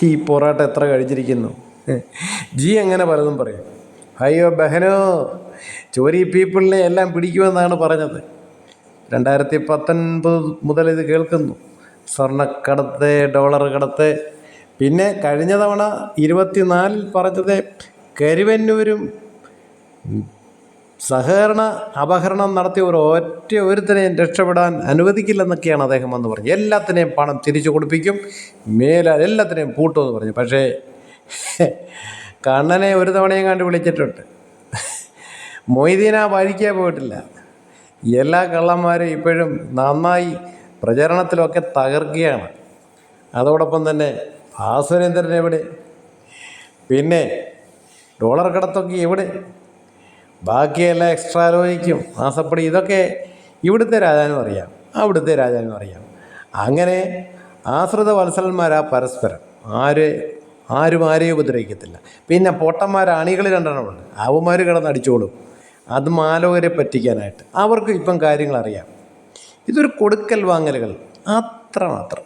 ഈ പൊറാട്ട എത്ര കഴിച്ചിരിക്കുന്നു. ജി അങ്ങനെ പലതും പറയും. അയ്യോ ബഹനോ, ചോരി പീപ്പിളിനെ എല്ലാം പിടിക്കുമെന്നാണ് പറഞ്ഞത്. 2019 മുതൽ ഇത് കേൾക്കുന്നു. സ്വർണ്ണക്കടത്ത്, ഡോളർ കടത്ത്. പിന്നെ കഴിഞ്ഞ തവണ 24 പറഞ്ഞത് കരുവന്നൂരും സഹകരണ അപഹരണം നടത്തിയ ഒരുത്തനെയും രക്ഷപ്പെടാൻ അനുവദിക്കില്ലെന്നൊക്കെയാണ് അദ്ദേഹം വന്ന് പറഞ്ഞു. എല്ലാത്തിനെയും പണം തിരിച്ചു കൊടുപ്പിക്കും, മേലാൽ എല്ലാത്തിനെയും പൂട്ടുമെന്ന് പറഞ്ഞു. പക്ഷേ കണ്ണനെ ഒരു തവണയും കണ്ട് വിളിച്ചിട്ടുണ്ട്. മൊയ്തീൻ ആ വഴിക്കേ പോയിട്ടില്ല. എല്ലാ കള്ളന്മാരും ഇപ്പോഴും നന്നായി പ്രചരണത്തിലൊക്കെ തകർക്കുകയാണ്. അതോടൊപ്പം തന്നെ ഭാസുരേന്ദ്രൻ എവിടെ? പിന്നെ ഡോളർ കടത്തൊക്കെ എവിടെ? ബാക്കിയെല്ലാം എക്സ്ട്രാ ലോയ്ക്കും മാസപ്പടി ഇതൊക്കെ ഇവിടുത്തെ രാജാവിനും അറിയാം, അവിടുത്തെ രാജാവിനും അറിയാം. അങ്ങനെ ആശ്രിത വത്സലന്മാരാ പരസ്പരം. ആരും ആരെയും ഉപദ്രവിക്കത്തില്ല. പിന്നെ പൊട്ടന്മാർ അണികൾ 2 എണ്ണമുണ്ട്. അവന്മാർ കിടന്നടിച്ചോളും. അത് മാലോകരെ പറ്റിക്കാനായിട്ട്. അവർക്ക് ഇപ്പം കാര്യങ്ങൾ അറിയാം. ഇതൊരു കൊടുക്കൽ വാങ്ങലുകൾ അത്രമാത്രം.